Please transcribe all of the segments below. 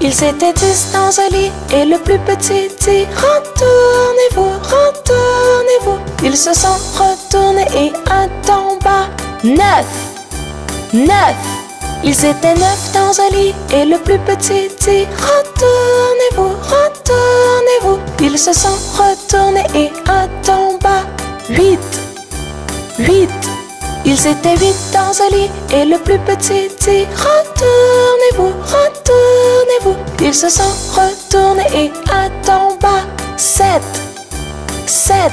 Ils étaient 10 dans un lit et le plus petit dit retournez-vous, retournez-vous. Ils se sont retournés et un tomba. 9, 9. Ils étaient 9 dans un lit et le plus petit dit retournez-vous, retournez-vous. Ils se sont retournés et un tomba. 8, 8. Ils étaient 8 dans un lit et le plus petit dit retournez-vous, retournez-vous. Ils se sont retournés et un tomba. 7, 7.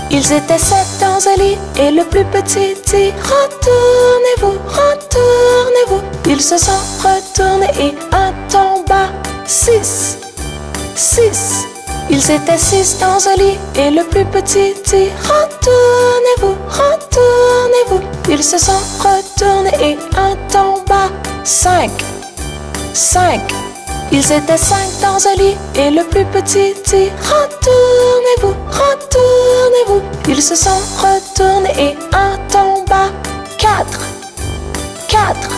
Ils étaient 7 dans un lit et le plus petit dit retournez-vous, retournez-vous. Ils se sont retournés et un tomba. 6, 6. Ils étaient 6 dans un lit et le plus petit dit retournez-vous, retournez-vous. Ils se sont retournés et un tomba. 5, 5. Ils étaient 5 dans un lit et le plus petit dit retournez-vous, retournez-vous. Ils se sont retournés et un tomba. 4, 4.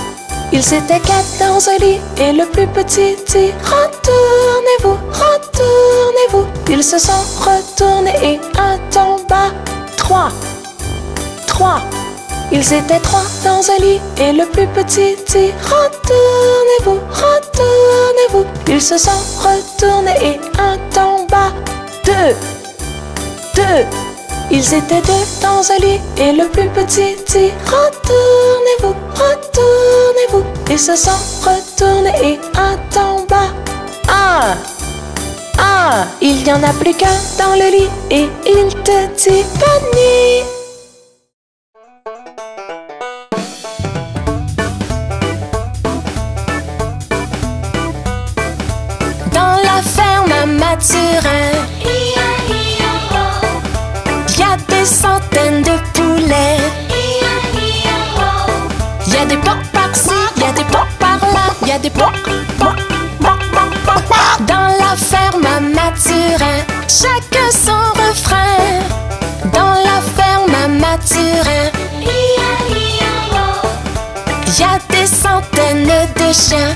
Ils étaient 4 dans un lit et le plus petit dit retournez-vous, retournez-vous. Ils se sont retournés et un tomba. 3, 3. Ils étaient 3 dans un lit et le plus petit dit retournez-vous, retournez-vous. Ils se sont retournés et un tomba. 2, 2. Ils étaient 2 dans un lit et le plus petit dit retournez-vous, retournez-vous. Ils se sont retournés et un tomba. 1, 1. Il n'y en a plus qu'un dans le lit et il te dit bonne nuit. Mathurin, y a des centaines de poulets. Y a des porcs par-ci, y a des porcs par-là, y a des porcs. Dans la ferme à Mathurin, chacun son refrain. Dans la ferme à Mathurin, y a des centaines de chiens.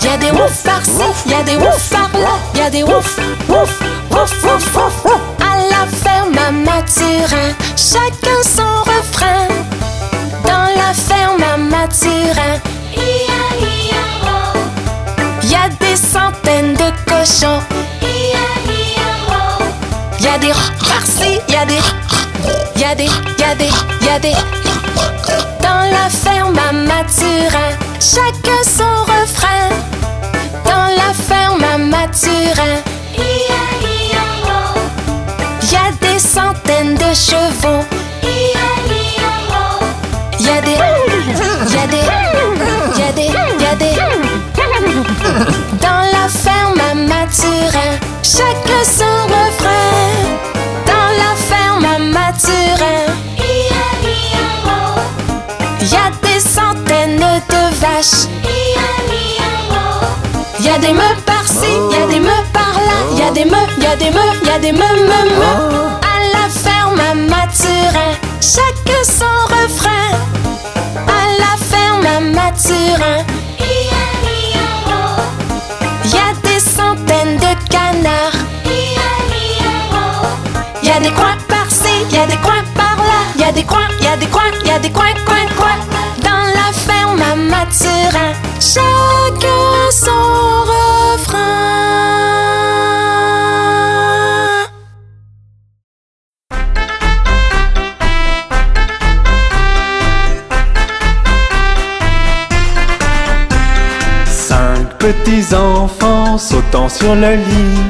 Y'a des ouf par-ci, y'a des ouf par-là, y'a des ouf, ouf, ouf, ouf, ouf. À la ferme à Mathurin, chacun son refrain. Dans la ferme à Mathurin, y'a des centaines de cochons. Y'a des par-ci, y'a des, y'a des, y'a des, y'a des. Dans la ferme à Mathurin, chacun son refrain. Dans la ferme à Mathurin, y'a des centaines de chevaux. Y'a des, y'a des, y'a des, y'a des. Dans la ferme à Mathurin, chacun son refrain. Dans la ferme à Mathurin, y'a des centaines de vaches. Y'a des meules par-ci, y'a des meules par-là, y'a des meules, y'a des meules, y'a des meules. À la ferme à Mathurin, chacun son refrain. À la ferme à Mathurin, y'a des centaines de canards. Y'a des coins par-ci, y'a des coins par-là, y'a des coins, y'a des coins, y'a des coins, coins, coins. Dans la ferme à Mathurin, chacun son refrain. Cinq petits enfants sautant sur le lit.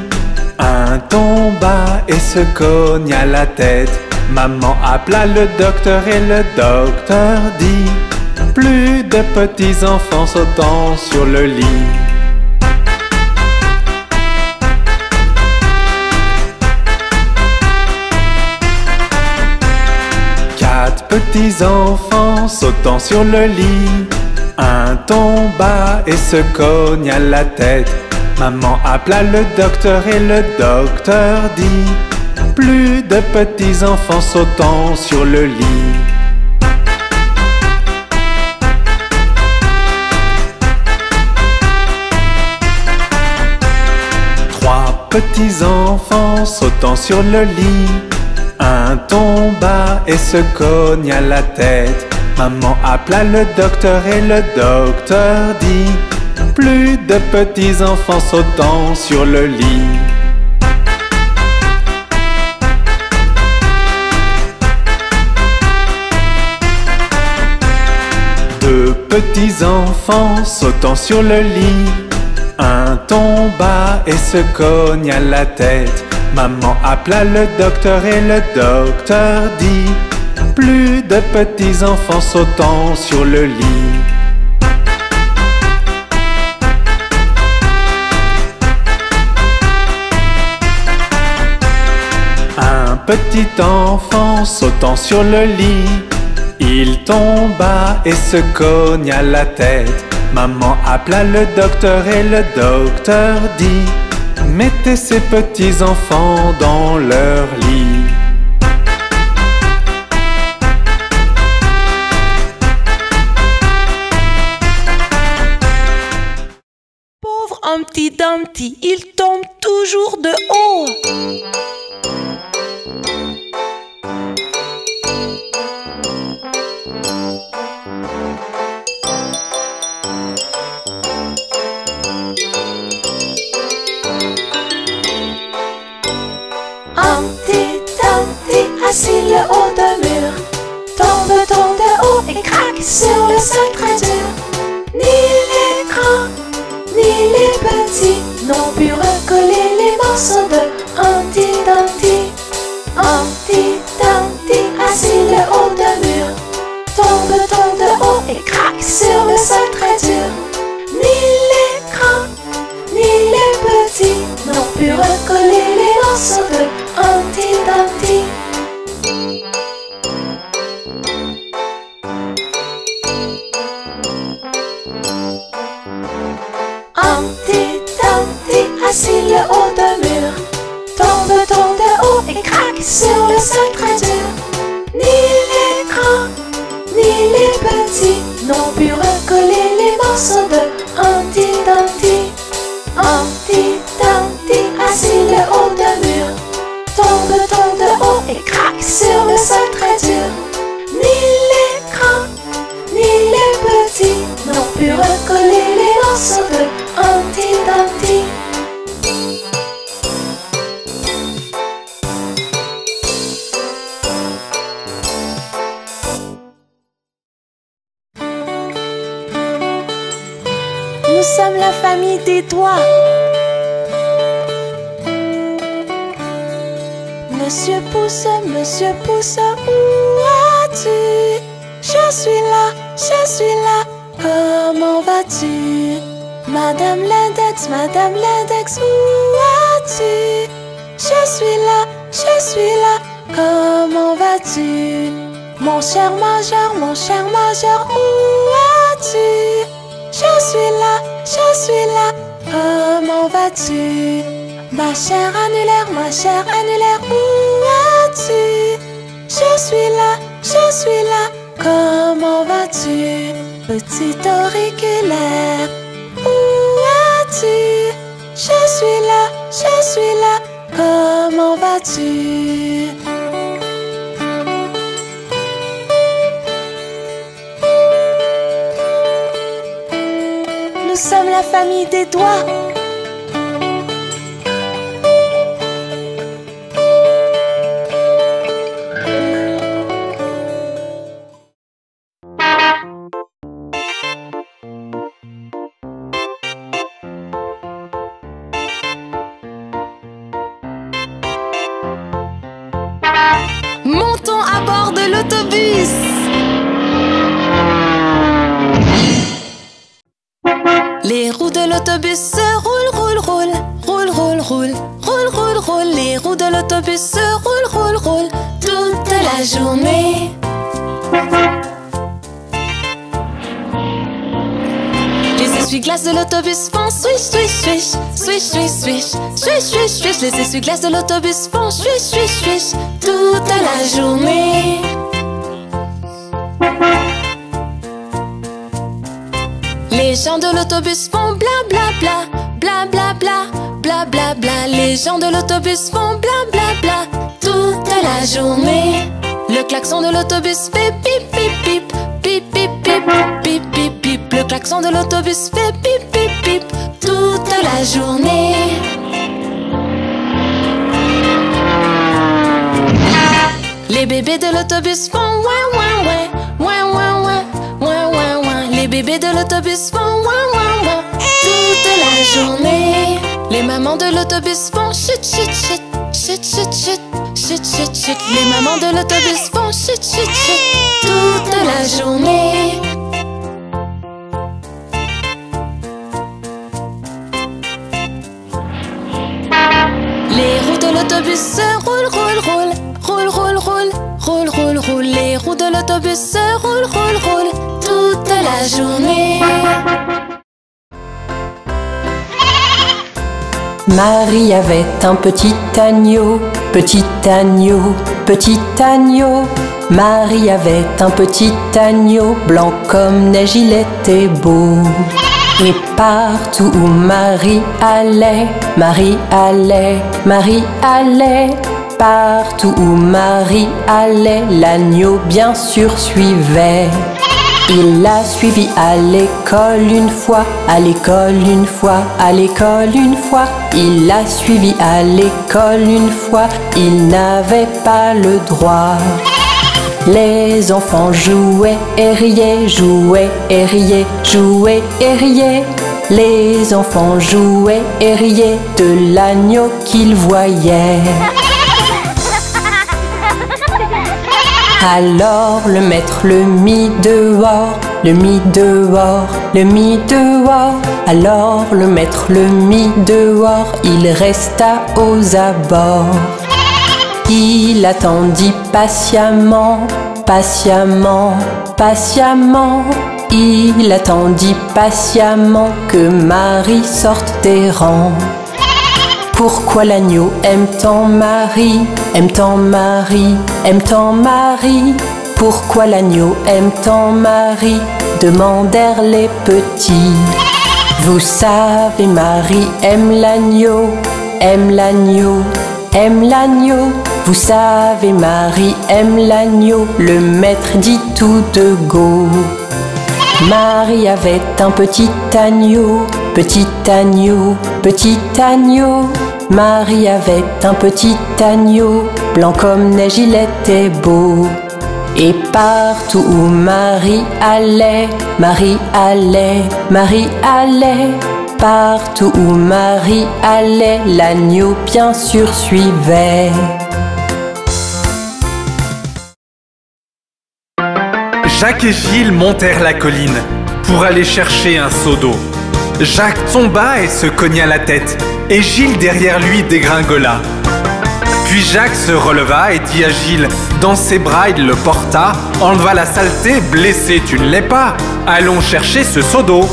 Un tomba et se cogna la tête. Maman appela le docteur et le docteur dit: plus de petits enfants sautant sur le lit. Quatre petits enfants sautant sur le lit. Un tomba et se cogna la tête. Maman appela le docteur et le docteur dit: plus de petits enfants sautant sur le lit. petits enfants sautant sur le lit. Un tomba et se cogna la tête. Maman appela le docteur et le docteur dit: plus de petits enfants sautant sur le lit. Deux petits enfants sautant sur le lit. Un tomba et se cogna la tête. Maman appela le docteur et le docteur dit: plus de petits enfants sautant sur le lit. Un petit enfant sautant sur le lit. Il tomba et se cogna la tête. Maman appela le docteur et le docteur dit: mettez ces petits enfants dans leur lit. Pauvre Humpty Dumpty, il tombe toujours de haut. Humpty Dumpty, assis le haut d'un mur, tombe de haut et craque sur le sol très dur. Ni les grands, ni les petits n'ont pu recoller les morceaux de Humpty Dumpty. Humpty Dumpty, assis le haut d'un mur, tombe de haut et craque sur le sol très dur. Ni les grands, ni les petits n'ont pu recoller les morceaux de Humpty Dumpty. Humpty Dumpty, assis le haut d'un mur, tombe de haut et craque sur le sol très dur. Ni les grands, ni les petits n'ont pu recoller les morceaux de Humpty Dumpty. Humpty Dumpty, assis le haut d'un mur, tombe de haut et craque sur le sol très dur. Ni les grands, ni les petits n'ont pu recoller les morceaux de Humpty Dumpty. Nous sommes la famille des doigts. Monsieur Pouce, où as-tu? Je suis là, comment vas-tu? Madame l'index, où as-tu? Je suis là, comment vas-tu? Mon cher major, où as-tu? Je suis là, comment vas-tu? Ma chère annulaire, où as-tu? Je suis là, comment vas-tu? Petit auriculaire, où as-tu? Je suis là, comment vas-tu? Nous sommes la famille des doigts. Montons à bord de l'autobus. Les roues de l'autobus se roulent. Les roues de l'autobus se roulent toute la journée. Les essuie-glaces de l'autobus font swish. Les essuie-glaces de l'autobus font swish toute la journée. Les Les gens de l'autobus font bla bla bla, bla bla bla, bla bla bla. Les gens de l'autobus font bla bla bla toute la journée. Le klaxon de l'autobus fait pip pip pip, pip pip pip, pip pip pip. Le klaxon de l'autobus fait pip pip pip toute la journée. Les bébés de l'autobus font ouin ouin ouin, ouin ouin ouin, ouin ouin ouin. Les bébés de l'autobus font ouin ouin ouin toute la journée. Les mamans de l'autobus font chut chut chut, chut chut chut, chut chut chut. Les mamans de l'autobus font chut chut chut toute la journée. Les roues de l'autobus se roulent, roulent, roulent, roulent, roulent, roulent, roulent, roulent, roulent. Les roues de l'autobus se roulent, roulent, roulent toute la journée. Marie avait un petit agneau, petit agneau, petit agneau. Marie avait un petit agneau, blanc comme neige, il était beau. Et partout où Marie allait, Marie allait, Marie allait. Partout où Marie allait, l'agneau bien sûr suivait. Il l'a suivi à l'école une fois, à l'école une fois, à l'école une fois. Il l'a suivi à l'école une fois, il n'avait pas le droit. Les enfants jouaient et riaient, jouaient et riaient, jouaient et riaient. Les enfants jouaient et riaient de l'agneau qu'ils voyaient. Alors le maître le mit dehors, le mit dehors, le mit dehors. Alors le maître le mit dehors, il resta aux abords. Il attendit patiemment, patiemment, patiemment. Il attendit patiemment que Marie sorte des rangs. Pourquoi l'agneau aime tant Marie, aime tant Marie, aime tant Marie? Pourquoi l'agneau aime tant Marie? Demandèrent les petits. Vous savez, Marie aime l'agneau, aime l'agneau, aime l'agneau. Vous savez, Marie aime l'agneau, le maître dit tout de go. Marie avait un petit agneau, petit agneau, petit agneau. Marie avait un petit agneau, blanc comme neige, il était beau. Et partout où Marie allait, Marie allait, Marie allait. Partout où Marie allait, l'agneau bien sûr suivait. Jacques et Gilles montèrent la colline pour aller chercher un seau d'eau. Jacques tomba et se cogna la tête, et Gilles derrière lui dégringola. Puis Jacques se releva et dit à Gilles, dans ses bras il le porta, enleva la saleté, blessé tu ne l'es pas, allons chercher ce seau d'eau.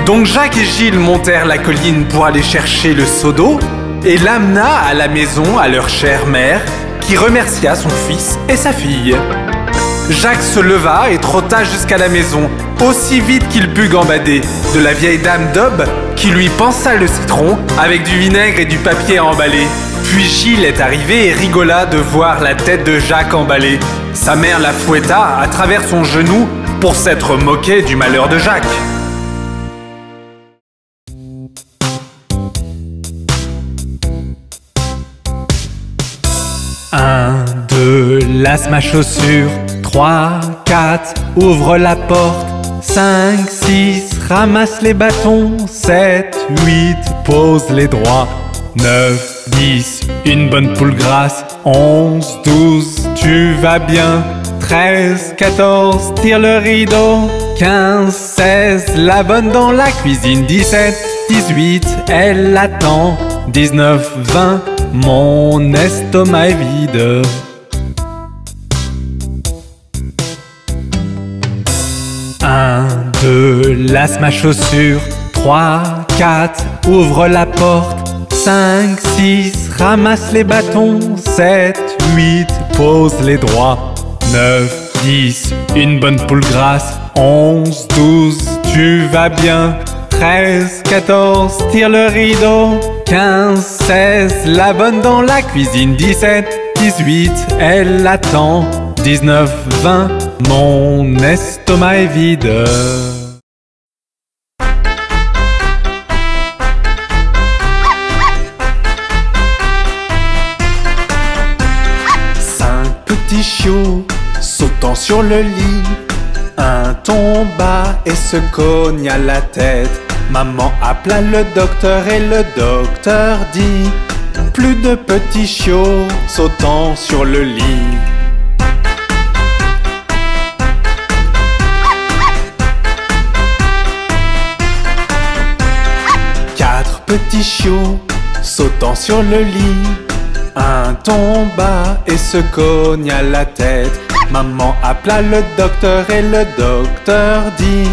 Donc Jacques et Gilles montèrent la colline pour aller chercher le seau d'eau et l'amena à la maison à leur chère mère, qui remercia son fils et sa fille. Jacques se leva et trotta jusqu'à la maison, aussi vite qu'il put gambader, de la vieille dame d'Aube qui lui pansa le citron avec du vinaigre et du papier emballé. Puis Gilles est arrivé et rigola de voir la tête de Jacques emballée. Sa mère la fouetta à travers son genou pour s'être moquée du malheur de Jacques. Un, deux, lasse ma chaussure. 3, 4, ouvre la porte. 5, 6, ramasse les bâtons. 7, 8, pose les droits. 9, 10, une bonne poule grasse. 11, 12, tu vas bien. 13, 14, tire le rideau. 15, 16, la bonne dans la cuisine. 17, 18, elle attend. 19, 20, mon estomac est vide. 1, 2, lasse ma chaussure. 3, 4, ouvre la porte. 5, 6, ramasse les bâtons. 7, 8, pose les droits. 9, 10, une bonne poule grasse. 11, 12, tu vas bien. 13, 14, tire le rideau. 15, 16, la bonne dans la cuisine. 17, 18, elle attend. 19, 20, mon estomac est vide. Petit chiot sautant sur le lit. Un tomba et se cogne à la tête. Maman appela le docteur et le docteur dit: plus de petits chiots sautant sur le lit. Quatre petits chiots sautant sur le lit. Un tomba et se cogne à la tête. Maman appela le docteur et le docteur dit: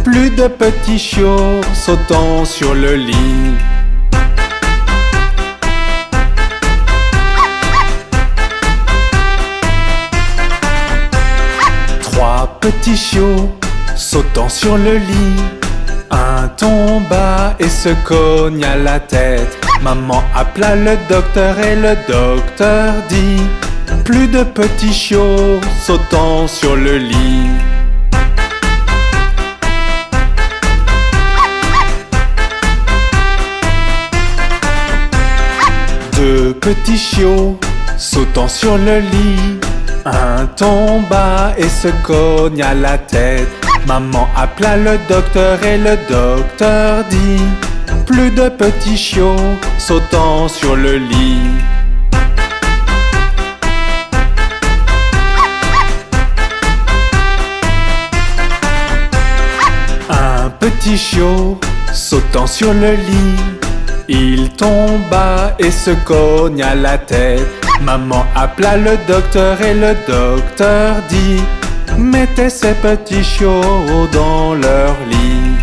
plus de petits chiots sautant sur le lit. Trois petits chiots sautant sur le lit. Un tomba et se cogne à la tête. Maman appela le docteur et le docteur dit: plus de petits chiots sautant sur le lit. Deux petits chiots sautant sur le lit. Un tomba et se cogne à la tête. Maman appela le docteur et le docteur dit: plus de petits chiots sautant sur le lit. Un petit chiot sautant sur le lit. Il tomba et se cogne à la tête. Maman appela le docteur et le docteur dit: mettez ces petits chiots dans leur lit.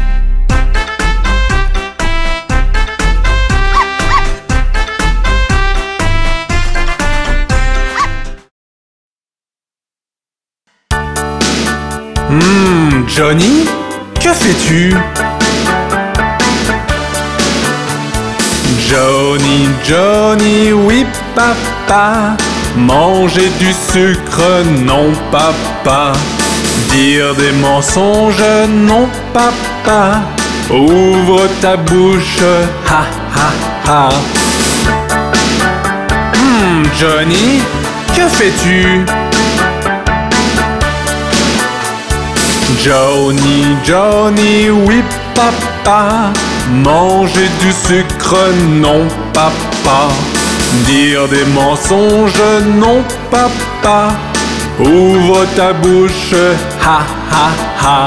Johnny, que fais-tu? Johnny, Johnny, oui papa. Manger du sucre, non papa. Dire des mensonges, non papa. Ouvre ta bouche, ha ha ha. Johnny, que fais-tu? Johnny, Johnny, oui papa. Manger du sucre, non papa. Dire des mensonges, non papa. Ouvre ta bouche, ha ha ha.